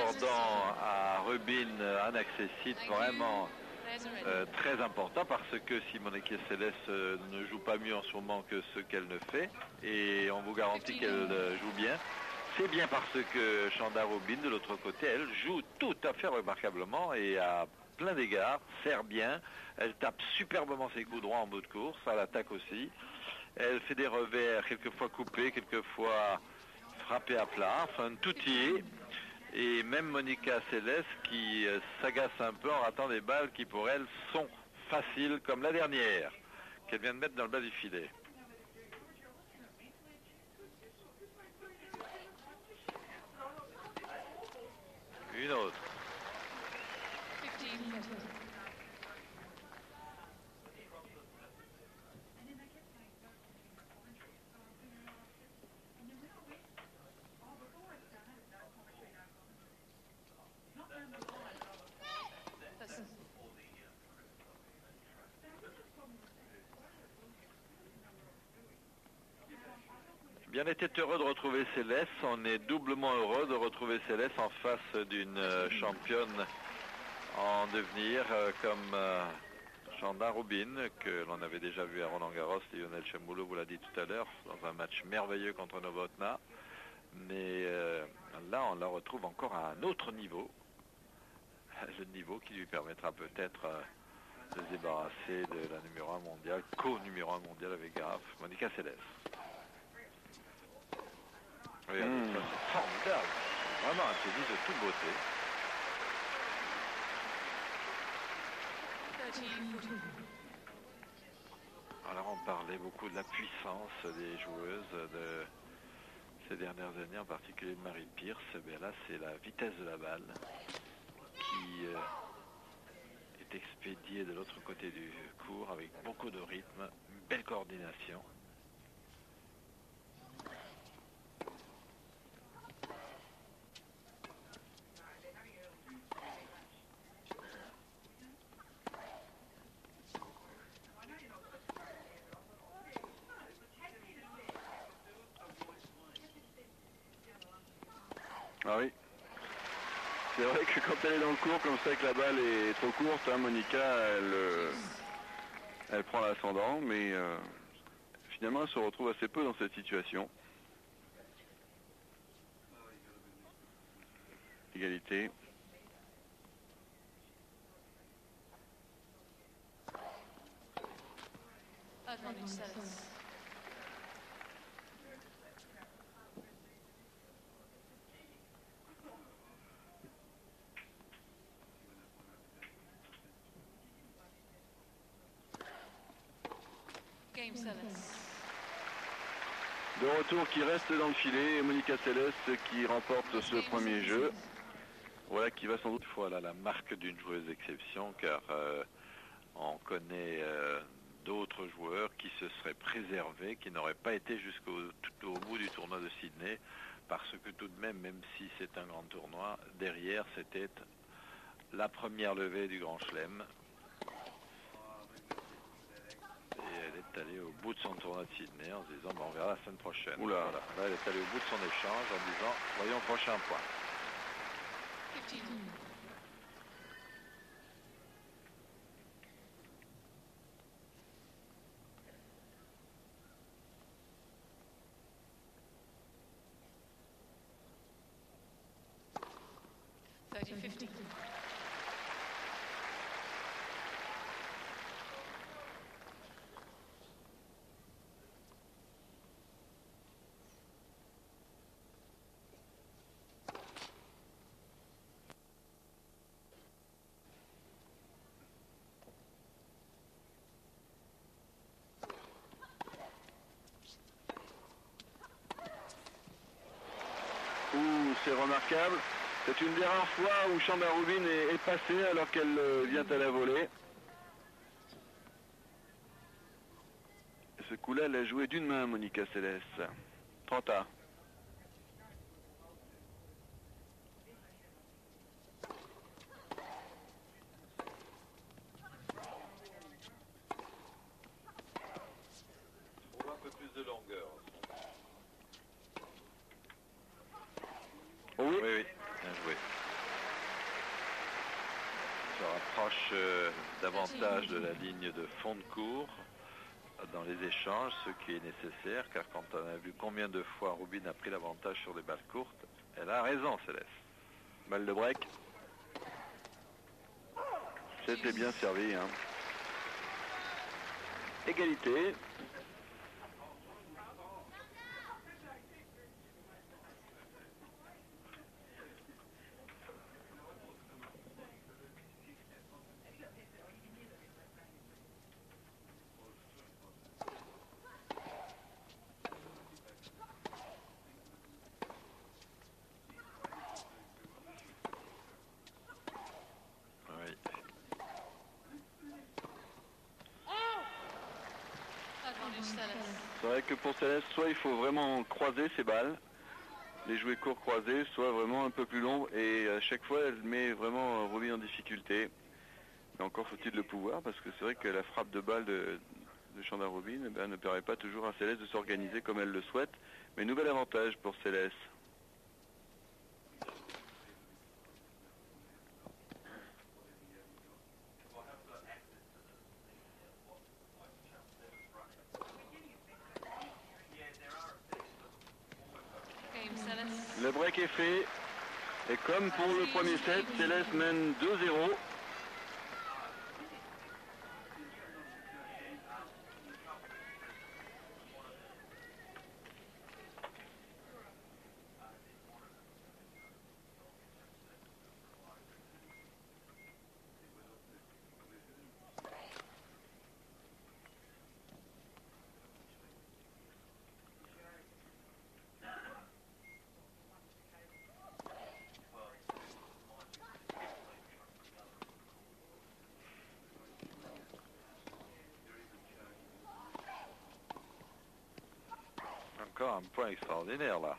accordant à Rubin un accès site vraiment très important, parce que Simonetta Seles ne joue pas mieux en ce moment que ce qu'elle ne fait, et on vous garantit qu'elle joue bien. C'est bien parce que Chanda Rubin, de l'autre côté, elle joue tout à fait remarquablement et à plein d'égards, sert bien, elle tape superbement ses coups droits en bout de course, à l'attaque aussi. Elle fait des revers, quelquefois coupés, quelquefois frappés à plat, enfin tout y est. Et même Monica Seles qui s'agace un peu en ratant des balles qui pour elle sont faciles, comme la dernière, qu'elle vient de mettre dans le bas du filet. Une autre. Bien, on était heureux de retrouver Seles, on est doublement heureux de retrouver Seles en face d'une championne en devenir comme Chanda Rubin, que l'on avait déjà vu à Roland-Garros. Lionel Chamboulot vous l'a dit tout à l'heure, dans un match merveilleux contre Novotná. Mais là, on la retrouve encore à un autre niveau, le niveau qui lui permettra peut-être de se débarrasser de la numéro 1 mondiale, co-numéro 1 mondiale avec Graf, Monica Seles. Regardez, ça c'est formidable, c'est vraiment un tennis de toute beauté. Alors on parlait beaucoup de la puissance des joueuses de ces dernières années, en particulier de Mary Pierce. Mais là c'est la vitesse de la balle qui est expédiée de l'autre côté du court avec beaucoup de rythme, une belle coordination. Ah oui. C'est vrai que quand elle est dans le court comme ça, que la balle est trop courte, hein, Monica, elle prend l'ascendant, mais finalement elle se retrouve assez peu dans cette situation. Égalité. De retour qui reste dans le filet, Monica Seles qui remporte ce premier jeu. Voilà qui va sans doute voilà, la marque d'une joueuse d'exception, car on connaît d'autres joueurs qui se seraient préservés, qui n'auraient pas été tout au bout du tournoi de Sydney, parce que tout de même si c'est un grand tournoi, derrière c'était la première levée du Grand Chelem. Et elle est allée au bout de son tournoi de Sydney en se disant on verra la semaine prochaine. Oula. Voilà. Là elle est allée au bout de son échange en disant voyons prochain point. 15. C'est remarquable. C'est une des rares fois où Chanda Rubin est passée alors qu'elle vient à la volée. Ce coup-là, elle a joué d'une main, Monica Seles. 30A. Trouve un peu plus de longueur. Oh oui. Oui, bien joué. rapproche davantage de la ligne de fond de cours dans les échanges, ce qui est nécessaire, car quand on a vu combien de fois Rubin a pris l'avantage sur des balles courtes, elle a raison, Céleste. Balle de break. C'était bien servi. Hein. Égalité. C'est vrai que pour Céleste, soit il faut vraiment croiser ses balles, les jouer court croisés, soit vraiment un peu plus long, et à chaque fois elle met vraiment Rubin en difficulté. Mais encore faut-il le pouvoir, parce que c'est vrai que la frappe de balle de Chanda Rubin ne permet pas toujours à Céleste de s'organiser comme elle le souhaite. Mais nouvel avantage pour Céleste. Le break est fait. Et comme pour le premier set, Céleste mène 2-0. Encore un point extraordinaire là.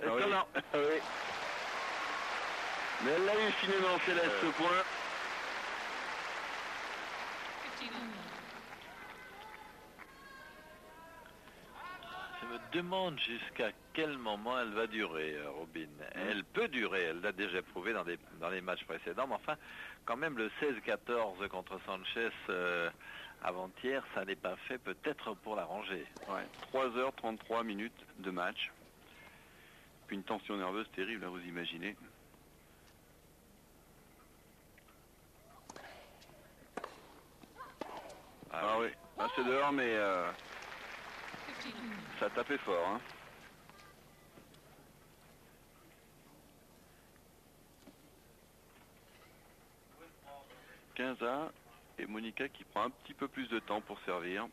Étonnant. Oui. Mais elle l'a eu finalement, Céleste, ce point. Je me demande jusqu'à quel moment elle va durer, Rubin. Elle peut durer, elle l'a déjà prouvé dans les matchs précédents, mais enfin, quand même le 16-14 contre Sanchez avant-hier, ça n'est pas fait peut-être pour l'arranger. Ouais, 3h33 minutes de match. Puis une tension nerveuse terrible, hein, vous imaginez. Ah oui, ah, c'est dehors, mais ça a tapé fort. Hein. Quinza et Monica qui prend un petit peu plus de temps pour servir.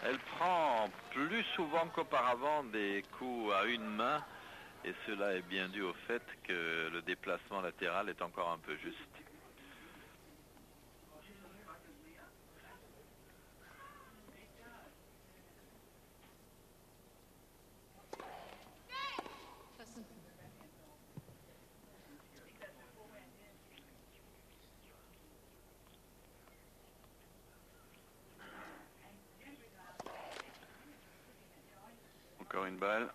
Elle prend plus souvent qu'auparavant des coups à une main, et cela est bien dû au fait que le déplacement latéral est encore un peu juste. Encore une balle.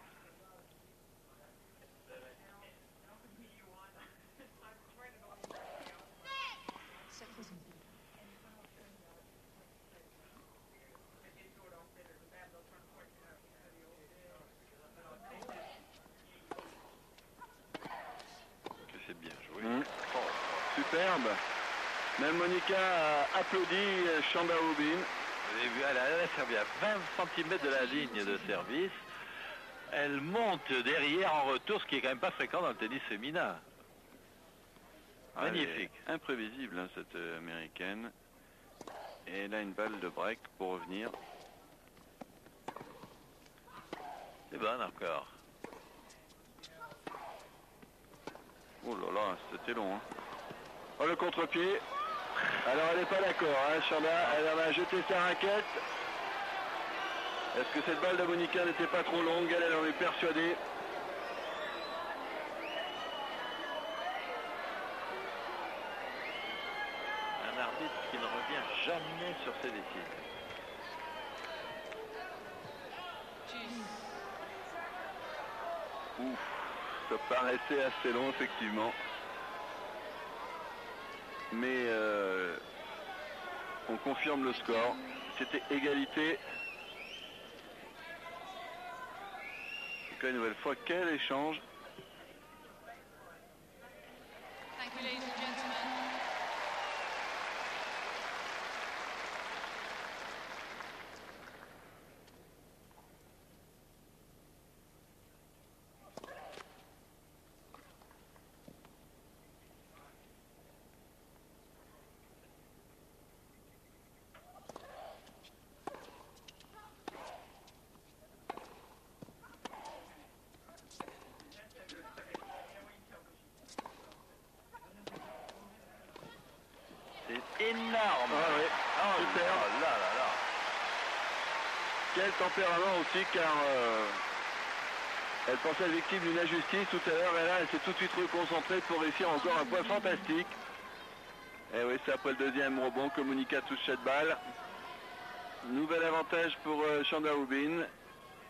Que c'est bien joué. Oh, superbe. Même Monica a applaudi Chanda Rubin. Vous avez vu, elle a servi à 20 cm de la ligne de service. Elle monte derrière en retour, ce qui est quand même pas fréquent dans le tennis féminin. Magnifique. Imprévisible, hein, cette américaine. Et là, une balle de break pour revenir. C'est bon encore. Oh là là, c'était long. Hein. Oh, le contre-pied. Alors, elle n'est pas d'accord. Hein, Chanda, elle en a jeté sa raquette. Est-ce que cette balle de Monica n'était pas trop longue? Elle en est persuadée. Un arbitre qui ne revient jamais sur ses décisions. Ouf, ça paraissait assez long, effectivement. Mais on confirme le score. C'était égalité. En tout cas, une nouvelle fois, quel échange. Thank you, ladies and gentlemen. C'est énorme. Ah oui, Oh super. là là là là. Quel tempérament aussi, car elle pensait être victime d'une injustice tout à l'heure, et là, elle s'est tout de suite reconcentrée pour réussir encore un point fantastique. Et oui, c'est après le deuxième rebond que Monica touche cette balle. Nouvel avantage pour Chanda Rubin,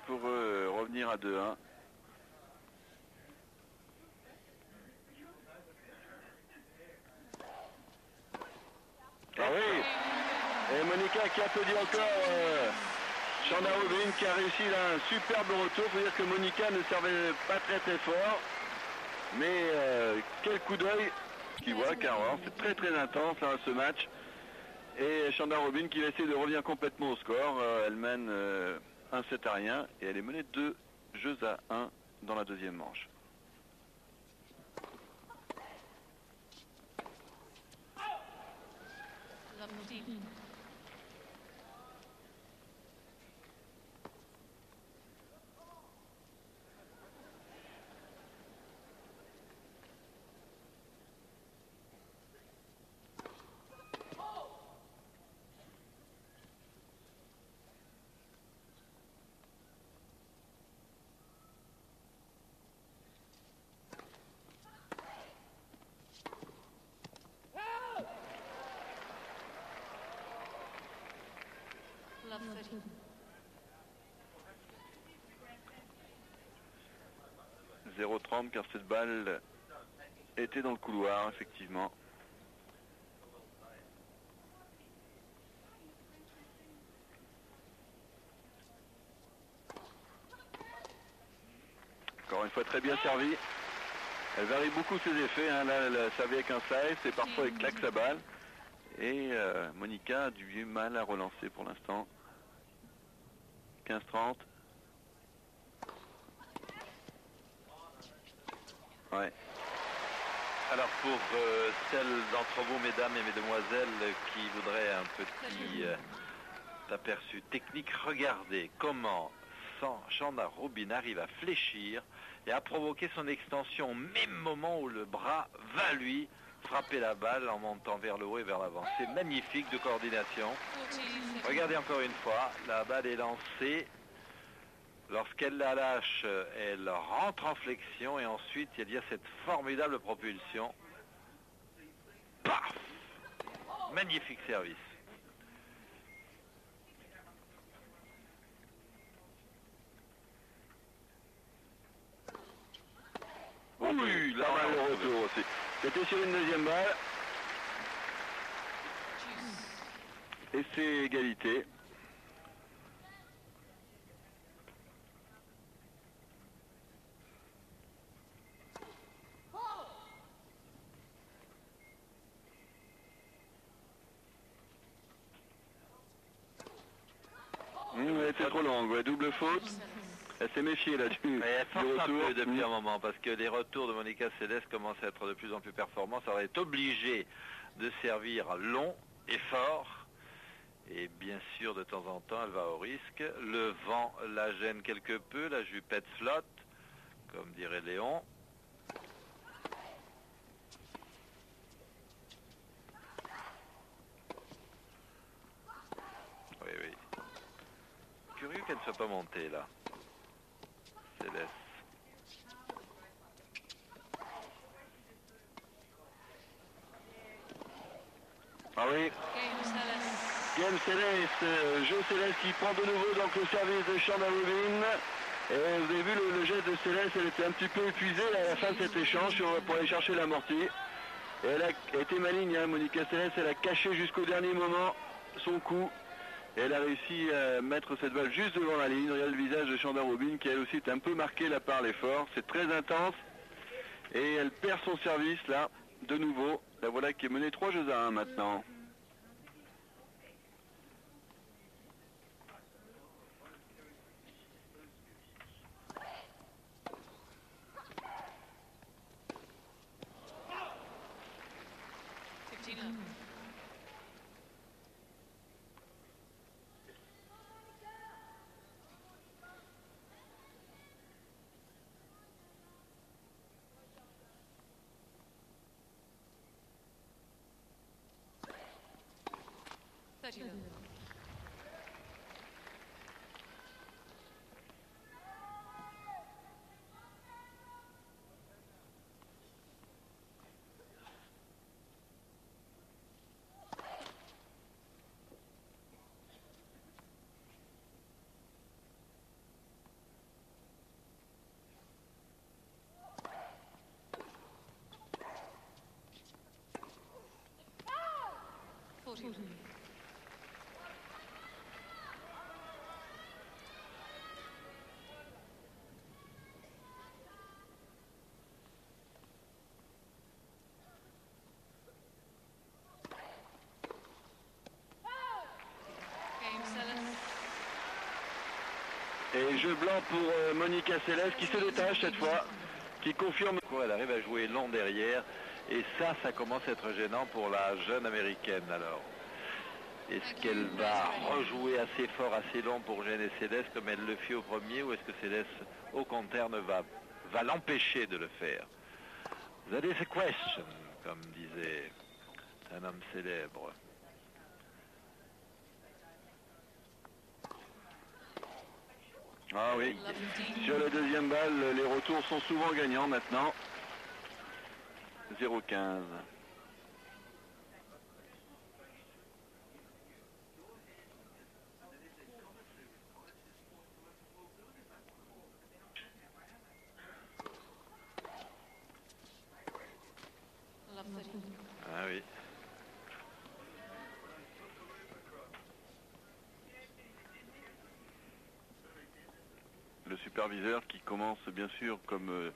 pour revenir à 2-1. Ah oui. Et Monica qui applaudit encore Chanda Rubin qui a réussi là un superbe retour. Il faut dire que Monica ne servait pas très très fort. Mais quel coup d'œil qui voit, car c'est très très intense hein, ce match. Et Chanda Rubin qui va essayer de revenir complètement au score. Elle mène 1-7 à rien et elle est menée 2 jeux à 1 dans la deuxième manche. Love deep. 0-30 car cette balle était dans le couloir effectivement. Encore une fois très bien servi. Elle varie beaucoup ses effets, hein. Là elle a servi avec un slice et parfois elle claque sa balle. Et Monica a du mal à relancer pour l'instant. 15-30. Ouais. Alors pour celles d'entre vous, mesdames et mesdemoiselles, qui voudraient un petit aperçu technique, regardez comment Chanda Rubin arrive à fléchir et à provoquer son extension au même moment où le bras va lui frapper la balle en montant vers le haut et vers l'avant. C'est magnifique de coordination. Regardez encore une fois, la balle est lancée. Lorsqu'elle la lâche, elle rentre en flexion et ensuite il y a cette formidable propulsion. Paf! Magnifique service. Oui, là mal le retour aussi. C'était sur une deuxième balle. Et c'est égalité. Elle était trop longue, ouais, double faute. Elle s'est méfiée là du Elle force un retour. peu depuis un moment parce que les retours de Monica Seles commencent à être de plus en plus performants. Ça va être obligé de servir long et fort. Et bien sûr, de temps en temps, elle va au risque. Le vent la gêne quelque peu, la jupette flotte, comme dirait Léon. Oui, oui. Curieux qu'elle ne soit pas montée, là. Céleste. Ah oui. Game Celes. Game Céleste, jeu Céleste qui prend de nouveau donc le service de Chanda Rubin. Et vous avez vu le jet de Céleste, elle était un petit peu épuisée à la fin de cet échange pour aller chercher l'amorti. Et elle a été maligne, hein, Monica Seles, elle a caché jusqu'au dernier moment son coup. Et elle a réussi à mettre cette balle juste devant la ligne. Regarde le visage de Chanda Rubin qui elle aussi est un peu marqué là par l'effort. C'est très intense. Et elle perd son service là, de nouveau. La voilà qui est menée 3-1 maintenant. Et jeu blanc pour Monica Seles qui se détache cette fois, qui confirme. Elle arrive à jouer long derrière et ça commence à être gênant pour la jeune américaine alors. Est-ce qu'elle va rejouer assez fort, assez long pour gêner Céleste comme elle le fit au premier ou est-ce que Céleste au contraire va l'empêcher de le faire? That is a question, comme disait un homme célèbre. Ah oui, sur la deuxième balle, les retours sont souvent gagnants maintenant. 0-15. Ah oui. Le superviseur qui commence bien sûr comme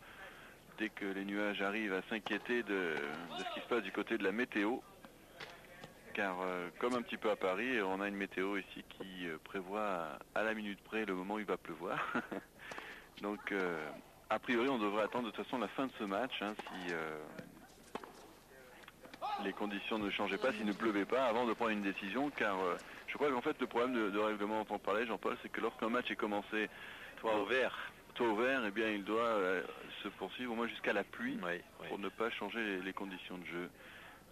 dès que les nuages arrivent à s'inquiéter de ce qui se passe du côté de la météo. Car comme un petit peu à Paris, on a une météo ici qui prévoit à la minute près le moment où il va pleuvoir. Donc a priori on devrait attendre de toute façon la fin de ce match hein, si les conditions ne changeaient pas, s'il ne pleuvait pas avant de prendre une décision. Car je crois qu'en fait le problème de règlement dont on parlait, Jean-Paul, c'est que lorsqu'un match est commencé toit ouvert, eh bien il doit se poursuivre au moins jusqu'à la pluie pour oui. ne pas changer les conditions de jeu.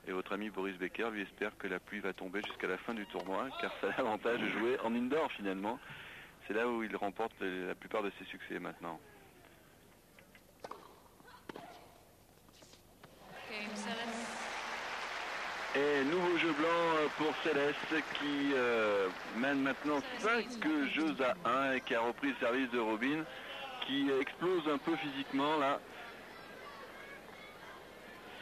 Et votre ami Boris Becker lui espère que la pluie va tomber jusqu'à la fin du tournoi, car ça a l'avantage de jouer en indoor finalement. C'est là où il remporte la plupart de ses succès maintenant. Et nouveau jeu blanc pour Céleste qui mène maintenant 5 jeux à 1 et qui a repris le service de Rubin qui explose un peu physiquement là.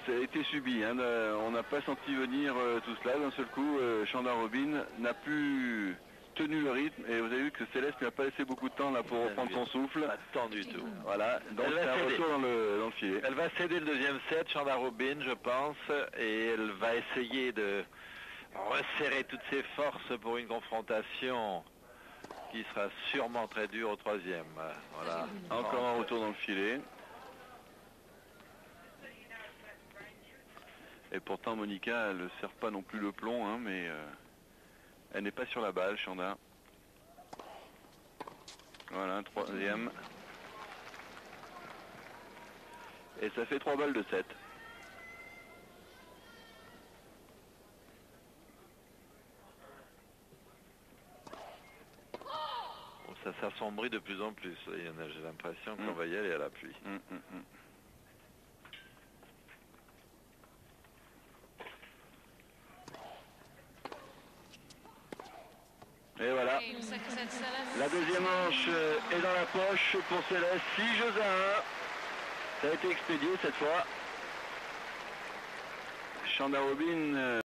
Ça a été subi, hein. On n'a pas senti venir tout cela. D'un seul coup, Chanda Rubin n'a plus tenu le rythme et vous avez vu que Céleste n'a pas laissé beaucoup de temps là pour reprendre son souffle. Pas de temps du tout. Voilà, donc c'est un retour dans le filet. Elle va céder le deuxième set, Chanda Rubin, je pense, et elle va essayer de resserrer toutes ses forces pour une confrontation qui sera sûrement très dur au troisième. Voilà. Encore un retour dans le filet. Et pourtant Monica, elle ne serre pas non plus le plomb, hein, mais elle n'est pas sur la balle, Chanda. Voilà, troisième. Et ça fait 3 balles de 7. Bon, ça s'assombrit de plus en plus. J'ai l'impression qu'on va y aller à la pluie. Et voilà. Game, second set, Céleste. La deuxième manche est dans la poche pour Céleste. 6 jeux à 1. Ça a été expédié cette fois. Chanda Robin